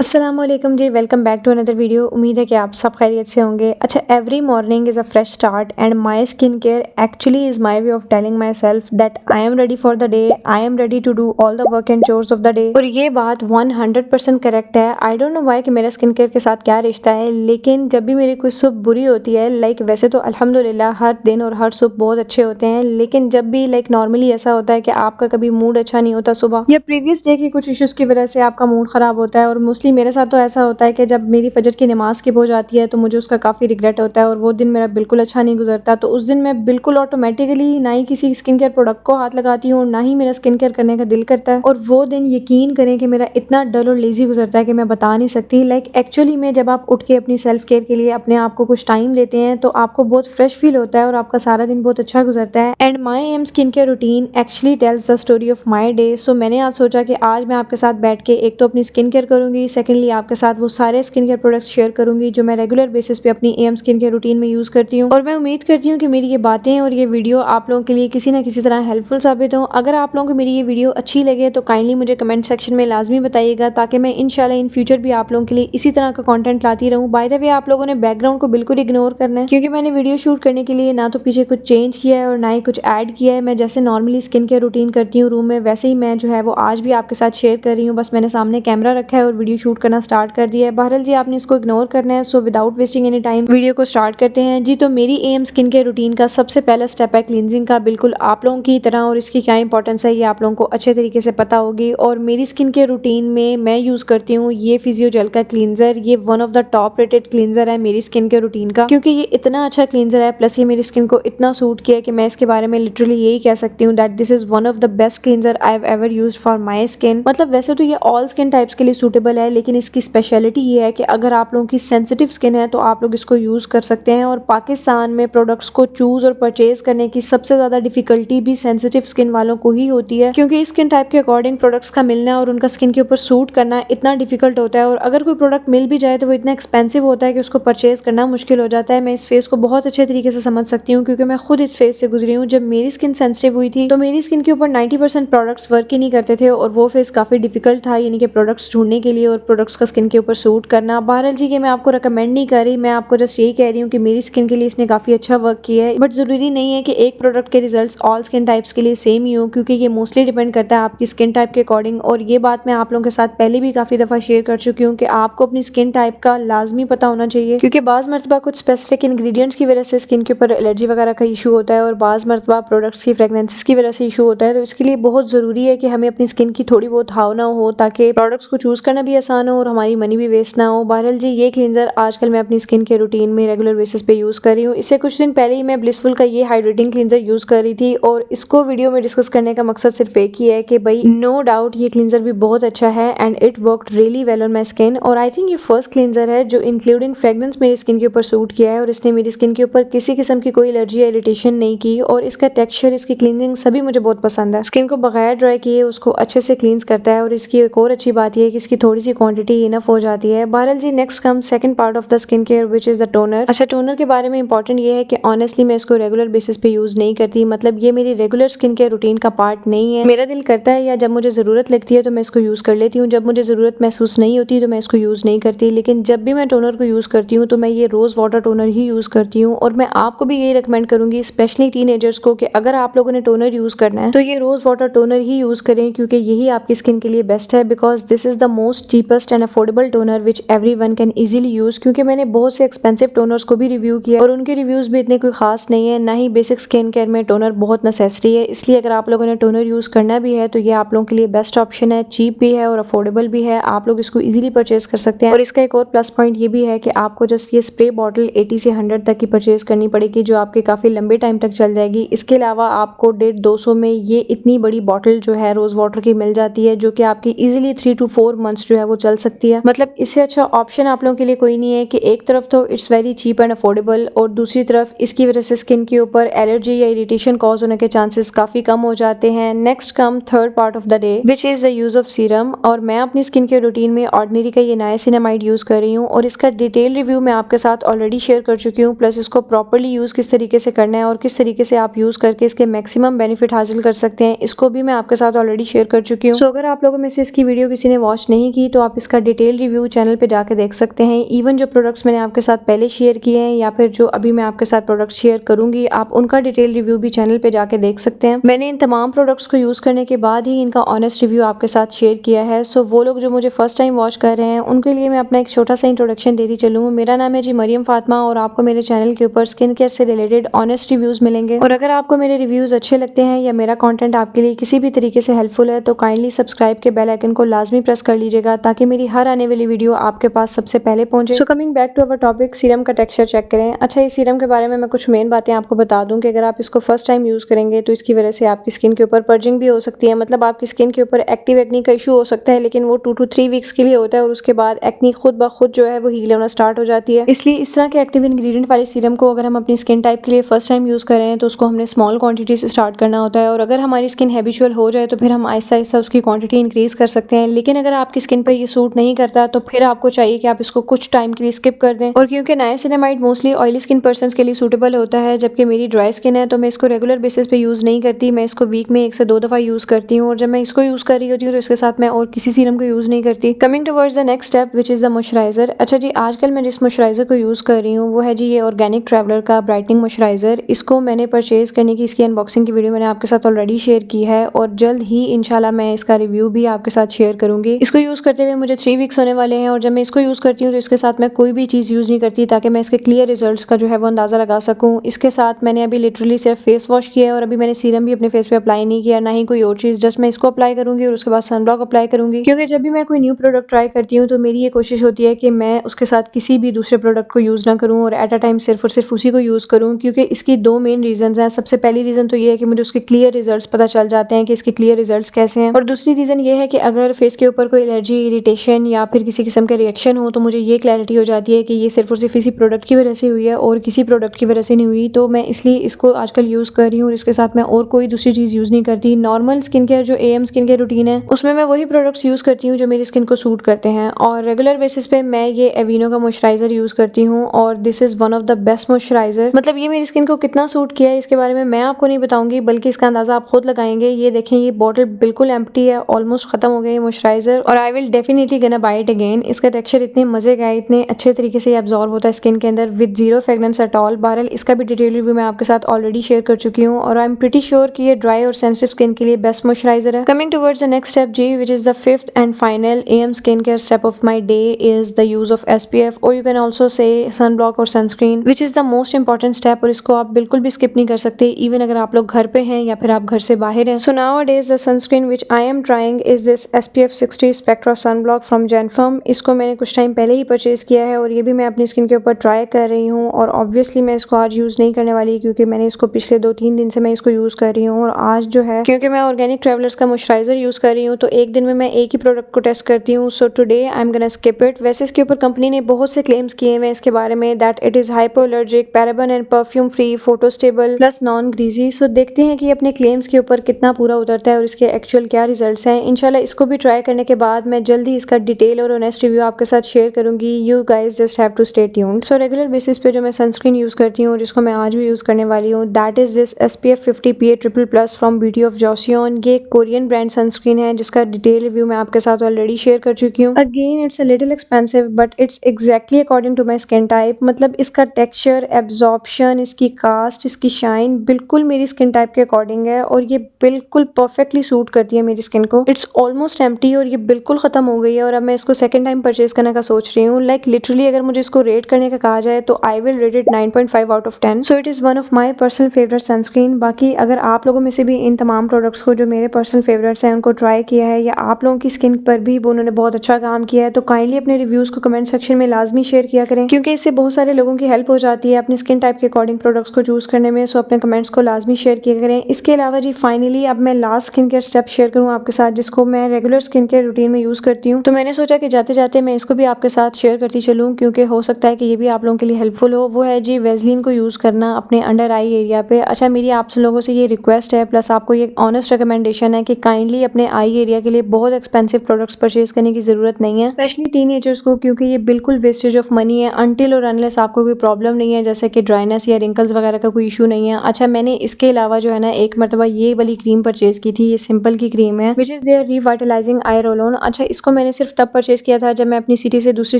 अस्सलामुअलैकुम जी, welcome back to another video. उम्मीद है कि आप सब खैरियत से होंगे। अच्छा, every morning is a fresh start and my skin care actually is my way of telling myself that I am ready for the day, I am ready to do all the work and chores of the day. और ये बात 100% correct है। I don't know why कि मेरा skin care के साथ क्या रिश्ता है, लेकिन जब भी मेरी कोई सुबह बुरी होती है, लाइक वैसे तो अल्हम्दुलिल्लाह हर दिन और हर सुबह बहुत अच्छे होते हैं, लेकिन जब भी लाइक नॉर्मली ऐसा होता है कि आपका कभी मूड अच्छा नहीं होता सुबह, या प्रीवियस डे के कुछ इश्यूज़ की वजह से आपका मूड ख़राब होता है, और मोस्टली मेरे साथ तो ऐसा होता है कि जब मेरी फजर की नमाज स्किप हो जाती है तो मुझे उसका काफ़ी रिग्रेट होता है और वो दिन मेरा बिल्कुल अच्छा नहीं गुजरता। तो उस दिन मैं बिल्कुल ऑटोमेटिकली ना ही किसी स्किन केयर प्रोडक्ट को हाथ लगाती हूँ, ना ही मेरा स्किन केयर करने का दिल करता है। और वो दिन यकीन करें कि मेरा इतना डल और लेजी गुजरता है कि मैं बता नहीं सकती। लाइक एक्चुअली में जब आप उठ के अपनी सेल्फ केयर के लिए अपने आप को कुछ टाइम देते हैं तो आपको बहुत फ्रेश फील होता है और आपका सारा दिन बहुत अच्छा गुजरता है। And my AM skin care routine actually tells the story of my day. So मैंने आज सोचा कि आज मैं आपके साथ बैठ के एक तो अपनी स्किन केयर करूंगी, सेकेंडली आपके साथ वो सारे स्किन केयर प्रोडक्ट्स शेयर करूंगी जो मैं रेगुलर बेसिस पे अपनी एम स्किन केयर रूटीन में यूज़ करती हूँ। और मैं उम्मीद करती हूँ कि मेरी ये बातें और ये वीडियो आप लोगों के लिए किसी ना किसी तरह हेल्पफुल साबित हो। अगर आप लोगों को मेरी ये वीडियो अच्छी लगे तो काइंडली मुझे कमेंट सेक्शन में लाजमी बताइएगा, ताकि मैं इंशाल्लाह इन फ्यूचर भी आप लोगों के लिए इसी तरह का कंटेंट लाती रहूँ। बाय द वे, आप लोगों ने बैकग्राउंड को बिल्कुल इग्नोर करना है, क्योंकि मैंने वीडियो शूट करने के लिए ना तो पीछे कुछ चेंज किया है और ना ही कुछ ऐड किया है। मैं जैसे नॉर्मली स्किन केयर रूटीन करती हूँ रूम में, वैसे ही मैं जो है वो आज भी आपके साथ शेयर कर रही हूँ। बस मैंने सामने कैमरा रखा है और वीडियो शूट करना स्टार्ट कर दिया है। बहरहाल जी, आपने इसको इग्नोर करना है। So without wasting any time video को स्टार्ट करते हैं जी। तो मेरी एम स्किन केयर रूटीन का सबसे पहला स्टेप है क्लींजिंग का, बिल्कुल आप लोगों की तरह, और इसकी क्या इंपॉर्टेंस है ये आप लोगों को अच्छे तरीके से पता होगी। और मेरी स्किन केयर रूटीन में मैं यूज करती हूँ ये फिजियोजेल का क्लींजर। ये one of the top rated cleanser है मेरी स्किन केयर रूटीन का, क्योंकि ये इतना अच्छा क्लींजर है, प्लस ये मेरी स्किन को इतना सूट किया कि मैं इसके बारे में लिटरली यही कह सकती हूँ that this is one of the best cleanser I have ever used for my skin. मतलब वैसे तो ये ऑल स्किन टाइप्स के लिए सूटेबल है, लेकिन इसकी स्पेशलिटी ये है कि अगर आप लोगों की सेंसिटिव स्किन है तो आप लोग इसको यूज कर सकते हैं। और पाकिस्तान में प्रोडक्ट्स को चूज और परचेज करने की सबसे ज्यादा डिफिकल्टी भी सेंसिटिव स्किन वालों को ही होती है, क्योंकि स्किन टाइप के अकॉर्डिंग प्रोडक्ट्स का मिलना और उनका स्किन के ऊपर सूट करना इतना डिफिकल्ट होता है। और अगर कोई प्रोडक्ट मिल भी जाए तो वो इतना एक्सपेंसिव होता है कि उसको परचेज करना मुश्किल हो जाता है। मैं इस फेस को बहुत अच्छे तरीके से समझ सकती हूँ, क्योंकि मैं खुद इस फेस से गुजरी हूँ। जब मेरी स्किन सेंसिटिव हुई थी तो मेरी स्किन के ऊपर 90% प्रोडक्ट्स वर्क ही नहीं करते थे, और वो फेस काफी डिफिकल्ट था यानी कि प्रोडक्ट्स ढूंढने के लिए और प्रोडक्ट्स का स्किन के ऊपर सूट करना। बहरहाल जी, कि मैं आपको रिकमेंड नहीं कर रही, मैं आपको जस्ट यही कह रही हूँ कि मेरी स्किन के लिए इसने काफी अच्छा वर्क किया है। बट जरूरी नहीं है कि एक प्रोडक्ट के रिजल्ट्स ऑल स्किन टाइप्स के लिए सेम ही हो, क्योंकि ये मोस्टली डिपेंड करता है आपकी स्किन टाइप के अकॉर्डिंग। और ये बात मैं आप लोगों के साथ पहले भी काफी दफा शेयर कर चुकी हूँ कि आपको अपनी स्किन टाइप का लाजमी पता होना चाहिए, क्योंकि बाज मरतबा कुछ स्पेसिफिक इंग्रेडिएंट्स की वजह से स्किन के ऊपर एलर्जी वगैरह का इशू होता है, और बाज मरतबा प्रोडक्ट्स की फ्रेगनेंसेस की वजह से इशू होता है। तो इसके लिए बहुत जरूरी है कि हमें अपनी स्किन की थोड़ी बहुत भावना हो, ताकि प्रोडक्ट्स को चूज करना भी आसान हो और हमारी मनी भी वेस्ट ना हो। बहरहाल जी, ये क्लींजर आजकल मैं अपनी स्किन के रूटीन में रेगुलर बेसिस पे यूज कर रही हूँ। इससे कुछ दिन पहले ही मैं ब्लिसफुल का ये हाइड्रेटिंग क्लींजर यूज कर रही थी, और इसको वीडियो में डिस्कस करने का मकसद सिर्फ एक ही है कि भाई नो डाउट ये क्लींजर भी बहुत अच्छा है and it worked really well on my skin. और आई थिंक ये फर्स्ट क्लींजर है जो इंक्लूडिंग फ्रेग्रेंस मेरी स्किन के ऊपर सूट किया है, और इसने मेरी स्किन के ऊपर किसी किस्म की कोई एलर्जी या इरिटेशन नहीं की। और इसका टेक्सचर, इसकी क्लींजिंग सभी मुझे बहुत पसंद है। स्किन को बगैर ड्राई किए उसको अच्छे से क्लींस करता है, और इसकी एक और अच्छी बात यह है कि इसकी थोड़ी सी क्वांटिटी इनफ हो जाती है। बहरहाल जी, next come second part of the skin care which is the toner. अच्छा, टोनर के बारे में इंपॉर्टेंट ये है कि ऑनेस्टली मैं इसको रेगुलर बेसिस पे यूज नहीं करती, मतलब ये मेरी रेगुलर स्किन केयर रूटीन का पार्ट नहीं है। मेरा दिल करता है या जब मुझे जरूरत लगती है तो मैं इसको यूज कर लेती हूँ, जब मुझे जरूरत महसूस नहीं होती तो मैं इसको यूज नहीं करती। लेकिन जब भी मैं टोनर को यूज करती हूँ तो मैं ये रोज वाटर टोनर ही यूज करती हूँ। और मैं आपको भी यही रिकमेंड करूंगी, स्पेशली टीनेजर्स को, कि अगर आप लोगों ने टोनर यूज करना है तो ये रोज वाटर टोनर ही यूज करें, क्योंकि यही आपकी स्किन के लिए बेस्ट है। Because this is the most cheapest and affordable toner which everyone can easily use. क्योंकि मैंने बहुत से एक्सपेंसिव टोनर्स को भी रिव्यू किया और उनके रिव्यूज भी इतने कोई खास नहीं है, ना ही बेसिक स्किन केयर में टोनर बहुत नेसेसरी है। इसलिए अगर आप लोगों ने टोनर यूज करना भी है तो ये आप लोगों के लिए बेस्ट ऑप्शन है, चीप भी है और अफोर्डेबल भी है। आप लोग इसको इजीली परचेज कर सकते हैं। और इसका एक और प्लस पॉइंट ये भी है कि आपको जस्ट ये स्प्रे बॉटल 80 से 100 तक की परचेज करनी पड़ेगी, जो आपके काफी लंबे टाइम तक चल जाएगी। इसके अलावा आपको 150-200 में ये इतनी बड़ी बॉटल जो है रोज वाटर की मिल जाती है, जो कि आपकी इजीली 3 to 4 मंथ्स जो है वो चल सकती है। मतलब इससे अच्छा ऑप्शन आप लोगों के लिए कोई नहीं है कि एक तरफ तो it's very cheap and affordable, और दूसरी तरफ इसकी वजह से स्किन के ऊपर एलर्जी या इरिटेशन कॉज होने के चांसेस काफी कम हो जाते हैं। Next come third part of the day which is the use of serum. और मैं अपनी स्किन के रूटीन में ऑर्डिनरी का ये नाइसिनामाइड यूज कर रही हूँ, और इसका डिटेल रिव्यू मैं आपके साथ ऑलरेडी शेयर कर चुकी हूँ। प्लस इसको प्रॉपर्ली यूज किस तरीके से करना है और किस तरीके से आप यूज करके इसके मैक्सिमम बेनिफिट हासिल कर सकते हैं, इसको भी मैं आपके साथ ऑलरेडी शेयर कर चुकी हूँ। सो अगर आप लोगों में से इसकी वीडियो किसी ने वॉच नहीं की तो आप इसका डिटेल रिव्यू चैनल पे जाके देख सकते हैं। इवन जो प्रोडक्ट्स मैंने आपके साथ पहले शेयर किए हैं या फिर जो अभी मैं आपके साथ प्रोडक्ट शेयर करूंगी, आप उनका डिटेल रिव्यू भी चैनल पे जाके देख सकते हैं। मैंने इन तमाम प्रोडक्ट्स को यूज करने के बाद ही इनका ऑनेस्ट रिव्यू आपके साथ शेयर किया है। सो वो लोग जो मुझे फर्स्ट टाइम वॉच कर रहे हैं उनके लिए मैं अपना एक छोटा सा इंट्रोडक्शन देती चलूँ। मेरा नाम है जी मरियम फातिमा और आपको मेरे चैनल के ऊपर स्किन केयर से रिलेटेड ऑनेस्ट रिव्यूज मिलेंगे। और अगर आपको मेरे रिव्यूज अच्छे लगते हैं या मेरा कंटेंट आपके लिए किसी भी तरीके से हेल्पफुल है तो काइंडली सब्सक्राइब के बेल आइकन को लाजमी प्रेस कर लीजिएगा ताकि मेरी हर आने वाली वीडियो आपके पास सबसे पहले पहुंचे। So coming back to our topic, serum का टेक्सचर चेक करें। अच्छा, इस सीरम के बारे में मैं कुछ मेन बातें आपको बता दूं कि अगर आप इसको फर्स्ट टाइम यूज करेंगे तो इसकी वजह से आपकी स्किन के ऊपर पर्जिंग भी हो सकती है। मतलब आपकी स्किन के ऊपर एक्टिव एक्नी का इशू हो सकता है, लेकिन वो 2 to 3 वीक्स के लिए होता है और उसके बाद एक्नी खुद ब खुद जो है वो हील होना स्टार्ट हो जाती है। इसलिए इस तरह के एक्टिव इंग्रेडिएंट वाले सीरम को अगर हम अपनी स्किन टाइप के लिए फर्स्ट टाइम यूज कर रहे हैं तो उसको हमने स्मॉल क्वांटिटी से स्टार्ट करना होता है। और अगर हमारी स्किन हैबिचुअल हो जाए तो फिर हम आहिस्ता आहिस्ता उसकी क्वांटिटी इंक्रीज कर सकते हैं। लेकिन अगर आपकी स्किन पर ये सूट नहीं करता तो फिर आपको चाहिए कि आप इसको कुछ टाइम के लिए स्किप कर दें। और क्योंकि niacinamide mostly oily skin person के लिए सूटेबल होता है, जबकि मेरी ड्राई स्किन है तो मैं इसको रेगुलर बेसिस पे यूज नहीं करती। मैं इसको वीक में 1 से 2 दफा यूज करती हूँ और जब मैं इसको यूज कर रही होती हूँ तो इसके साथ मैं और किसी सीरम को यूज नहीं करती। Coming towards the next step which is the moisturiser. अच्छा जी, आजकल मैं जिस मॉइस्चराइजर को यूज कर रही हूँ वो है जी ये ऑर्गेनिक ट्रैवलर का ब्राइटनिंग मॉइस्चराइजर। इसको मैंने परचेज करने की इसकी अनबॉक्सिंग की वीडियो मैंने आपके साथ ऑलरेडी शेयर की है और जल्द ही इंशाल्लाह मैं इसका रिव्यू भी आपके साथ शेयर करूंगी। इसको यूज करते हुए मुझे 3 वीक्स होने वाले हैं और जब मैं इसको यूज करती हूँ तो इसके साथ मैं कोई भी चीज यूज नहीं करती ताकि मैं इसके क्लियर रिजल्ट्स का जो है वो अंदाजा लगा सकूं। इसके साथ मैंने अभी लिटरली सिर्फ फेस वॉश किया है और अभी मैंने सीरम भी अपने फेस पे अप्लाई नहीं किया, ना ही कोई और चीज। जस्ट मैं इसको अप्लाई करूंगी और उसके बाद सनब्लॉक अप्लाई करूंगी, क्योंकि जब भी मैं कोई न्यू प्रोडक्ट ट्राई करती हूँ तो मेरी ये कोशिश होती है कि मैं उसके साथ किसी भी दूसरे प्रोडक्ट को यूज ना करूँ और एट अ टाइम सिर्फ और सिर्फ उसी को यूज करूँ। क्योंकि इसकी 2 मेन रीजन हैं। सबसे पहली रीजन तो ये है कि मुझे उसके क्लियर रिजल्ट्स पता चल जाते हैं कि इसके क्लियर रिजल्ट्स कैसे हैं, और दूसरी रीजन ये है कि अगर फेस के ऊपर कोई एलर्जी, इरिटेशन या फिर किसी किस्म के रिएक्शन हो तो मुझे ये क्लैरिटी हो जाती है कि ये सिर्फ और सिर्फ इसी प्रोडक्ट की वजह से हुई है और किसी प्रोडक्ट की वजह से नहीं हुई। तो मैं इसलिए इसको आजकल यूज कर रही हूँ और इसके साथ मैं और कोई दूसरी चीज यूज नहीं करती। नॉर्मल स्किन केयर जो एएम स्किन केयर रूटीन है उसमें मैं वही प्रोडक्ट्स यूज करती हूँ जो मेरी स्किन को सूट करते हैं। और रेगुलर बेसिस पे मैं ये एविनो का मॉइस्चराइजर यूज करती हूँ और this is one of the best moisturiser. मतलब ये मेरी स्किन को कितना सूट किया है इसके बारे में मैं आपको नहीं बताऊंगी, बल्कि इसका अंदाजा आप खुद लगाएंगे। ये देखें, ये बॉटल बिल्कुल एम्प्टी है, ऑलमोस्ट खत्म हो गया ये मॉइस्चराइजर और आई विल डेफिनेटली गना बाय इट अगेन। इसका टेक्सचर इतने मजे का है, इतने अच्छे तरीके से एब्जॉर्ब होता है स्किन के अंदर with zero fragrance at all. बहरहाल इसका भी डिटेल रिव्यू मैं आपके साथ ऑलरेडी शेयर कर चुकी हूँ और आई एम प्रीटी श्योर कि ये ड्राई और सेंसिटिव स्किन के लिए बेस्ट मॉइस्चराइजर है। Coming towards the next step जी, which is the 5th and final AM skin care step of my day, is the use of SPF or you can also say sunblock or sunscreen, which is the most important step और इसको आप बिल्कुल भी skip नहीं कर सकते, even अगर आप लोग घर पे हैं या फिर आप घर से बाहर हैं। So nowadays the sunscreen which I am trying is this SPF 60 Spectra sunblock from Genferm. इसको मैंने कुछ टाइम पहले ही परचेज किया है और ये भी मैं अपनी स्किन के ऊपर ट्राई कर रही हूँ और ऑब्वियसली मैं इसको आज यूज नहीं करने वाली क्योंकि मैंने इसको पिछले 2-3 दिन से मैं इसको यूज कर रही हूँ और आज जो है क्योंकि मैं ऑर्गेनिक ट्रैवलर्स का मॉइस्चराइजर यूज कर रही हूँ तो एक दिन में मैं एक ही प्रोडक्ट को टेस्ट करती हूँ। So today I am gonna skip it. वैसे इसके ऊपर कंपनी ने बहुत से क्लेम्स किए हैं इसके बारे में, that it is hypoallergic, paraben and perfume free, photo stable plus non greasy. So देखते हैं कि अपने क्लेम्स के ऊपर कितना पूरा उतरता है और इसके एक्चुअल क्या रिजल्ट्स हैं। इंशाल्लाह इसको भी ट्राई करने के बाद मैं जल्दी इसका डिटेल और ऑनेस्ट रिव्यू आपके साथ शेयर करूंगी। You guys just have to stay tuned. So regular basis पे जो मैं सनस्क्रीन यूज करती हूँ जिसको मैं आज भी यूज करने वाली हूँ, that is this SPF 50 PA++ from beauty of Joseon. ये कोरियन ब्रांड सनस्क्रीन है जिसका डिटेल रिव्यू मैं आपके साथ ऑलरेडी शेयर कर चुकी हूँ। Again it's a little expensive but it's exactly according to my skin type. मतलब इसका टेक्सचर, एब्जॉर्प्शन, इसकी कास्ट, इसकी शाइन बिल्कुल मेरी स्किन टाइप के अकॉर्डिंग है और ये बिल्कुल परफेक्टली सूट करती है मेरी स्किन को। इट्स ऑलमोस्ट एम्प्टी और ये बिल्कुल खत्म हो गई है और अब मैं इसको सेकंड टाइम परचेज करने का सोच रही हूँ। लाइक लिटरली अगर मुझे इसको रेट करने का कहा जाए तो I will rate it 9.5 out of 10। So it is one of my personal favourite sunscreen. बाकी अगर आप लोगों में से भी इन तमाम प्रोडक्ट्स को जो मेरे पर्सनल फेवरेट्स हैं उनको ट्राई किया है या आप लोगों की स्किन पर भी उन्होंने बहुत अच्छा काम किया है तो काइंडली अपने रिव्यूज को कमेंट सेक्शन में लाजमी शेयर किया करें, क्योंकि इससे बहुत सारे लोगों की हेल्प हो जाती है अपनी स्किन टाइप के अकॉर्डिंग प्रोडक्ट्स को चूज करने में। सो अपने कमेंट्स को लाजमी शेयर किया करें। इसके अलावा जी फाइनली अब मैं last skin care step share करूँ आपके साथ जिसको मैं रेगुलर स्किन केयर रूटीन में यूज करती हूँ। तो मैंने सोचा कि जाते जाते मैं इसको भी आपके साथ शेयर करती चलूँ क्योंकि हो सकता है कि ये भी आप लोगों के लिए हेल्पफुल हो। वो है जी वेजलिन को यूज करना अपने अंडर आई एरिया पे। अच्छा, मेरी आप लोगों से ये रिक्वेस्ट है प्लस आपको ये ऑनेस्ट रिकमेंडेशन है कि काइंडली अपने आई एरिया के लिए बहुत एक्सपेंसिव प्रोडक्ट्स परचेज करने की जरूरत नहीं है, स्पेशली टीनेजर्स को, क्योंकि ये बिल्कुल वेस्टेज ऑफ मनी है अनटिल और अनलेस आपको कोई प्रॉब्लम नहीं है जैसे कि ड्राइनेस या रिंकल्स वगैरह का कोई इशू नहीं है। अच्छा, मैंने इसके अलावा जो है ना एक मरतबा ये वाली क्रीम परचेज की थी, ये सिंपल की क्रीम है which is their revitalising eye roll on. अच्छा, इसको मैंने सिर्फ तब परचेज़ किया था जब मैं अपनी सिटी से दूसरी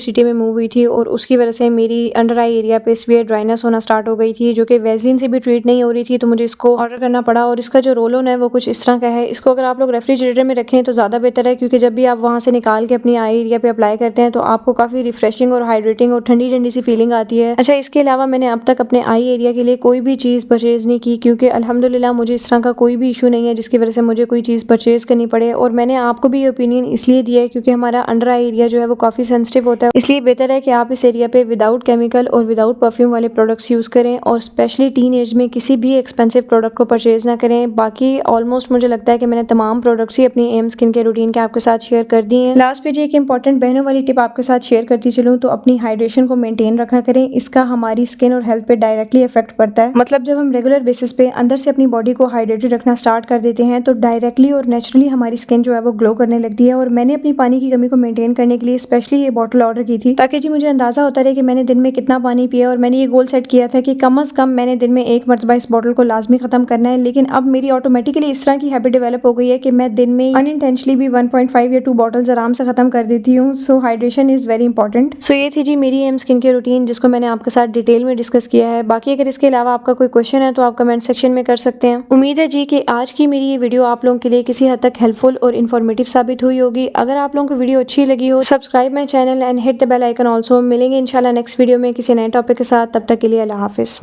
सिटी में मूव हुई थी और उसकी वजह से मेरी अंडर आई एरिया पे सीवियर ड्राइनेस होना स्टार्ट हो गई थी, जो कि वैसलीन से भी ट्रीट नहीं हो रही थी, तो मुझे इसको ऑर्डर करना पड़ा। और इसका जो रोल ऑन है वो कुछ इस तरह का है। इसको अगर आप लोग रेफ्रिजरेटर में रखें तो ज़्यादा बेहतर है, क्योंकि जब भी आप वहाँ से निकाल के अपनी आई एरिया पे अप्लाई करते हैं तो आपको काफ़ी रिफ्रेशिंग और हाइड्रेटिंग और ठंडी ठंडी सी फीलिंग आती है। अच्छा, इसके अलावा मैंने अब तक अपने आई एरिया के लिए कोई भी चीज़ परचेज़ नहीं की, क्योंकि अल्हम्दुलिल्लाह मुझे इस तरह का कोई भी इशू नहीं है जिसकी वजह से मुझे कोई चीज़ परचेज़ करनी पड़े। और मैंने आपको भी ये ओपिनियन इसलिए दिया है क्योंकि हमारा अंडर आई एरिया जो है वो काफ़ी सेंसिटिव होता है, इसलिए बेहतर है कि आप इस एरिया पे विदाउट केमिकल और विदाउट परफ्यूम वाले प्रोडक्ट्स यूज़ करें, और स्पेशली टीन एज में किसी भी एक्सपेंसिव प्रोडक्ट को परचेज़ ना करें। बाकी ऑलमोस्ट मुझे लगता है कि मैंने तमाम प्रोडक्ट्स ही अपनी एम स्किन के रूटीन के आपके साथ शेयर कर दी हैं। लास्ट पे जी एक इंपॉर्टेंट बहनों वाली टिप आपके साथ शेयर करती चलूँ तो अपनी हाइड्रेशन को मेंटेन रखा करें। इसका हमारी स्किन और हेल्थ पे डायरेक्टली इफेक्ट पड़ता है। मतलब जब हम रेगुलर बेसिस पे अंदर से अपनी बॉडी को हाइड्रेटेड रखना स्टार्ट कर देते हैं तो डायरेक्टली और नेचुरली हमारी स्किन जो है वो ग्लो करने लगती है। और मैंने अपनी पानी की कमी को मेंटेन करने के लिए स्पेशली ये बॉटल ऑर्डर की थी, ताकि जी मुझे अंदाजा होता रहे कि मैंने दिन में कितना पानी पिया। और मैंने ये गोल सेट किया था कि कम से कम मैंने दिन में एक मरतबा इस बॉटल को लाजमी खत्म करना है। लेकिन अब मेरी ऑटोमेटिकली इस तरह की हैबिट डेवलप हो गई है कि मैं दिन में अनइंटेंशनली भी 1.5 या 2 बॉटल्स आराम से खत्म कर देती हूँ। सो हाइड्रेशन इज वेरी इंपॉर्टेंट। सो ये थी जी मेरी एम स्किन केयर रूटीन, जिसको मैंने आपके साथ डिटेल में डिस्कस किया है। बाकी अगर इसके अलावा आपका कोई क्वेश्चन है तो आप कमेंट सेक्शन में कर सकते हैं। उम्मीद है जी कि आज की मेरी ये वीडियो आप लोगों के लिए किसी हद तक हेल्पफुल और इन्फॉर्मेटिव साबित हुई होगी। अगर आप लोगों को वीडियो अच्छी लगी हो, subscribe my channel and hit the bell icon also. मिलेंगे इंशाल्लाह नेक्स्ट वीडियो में किसी नए टॉपिक के साथ। तब तक के लिए अल्लाह हाफिज़।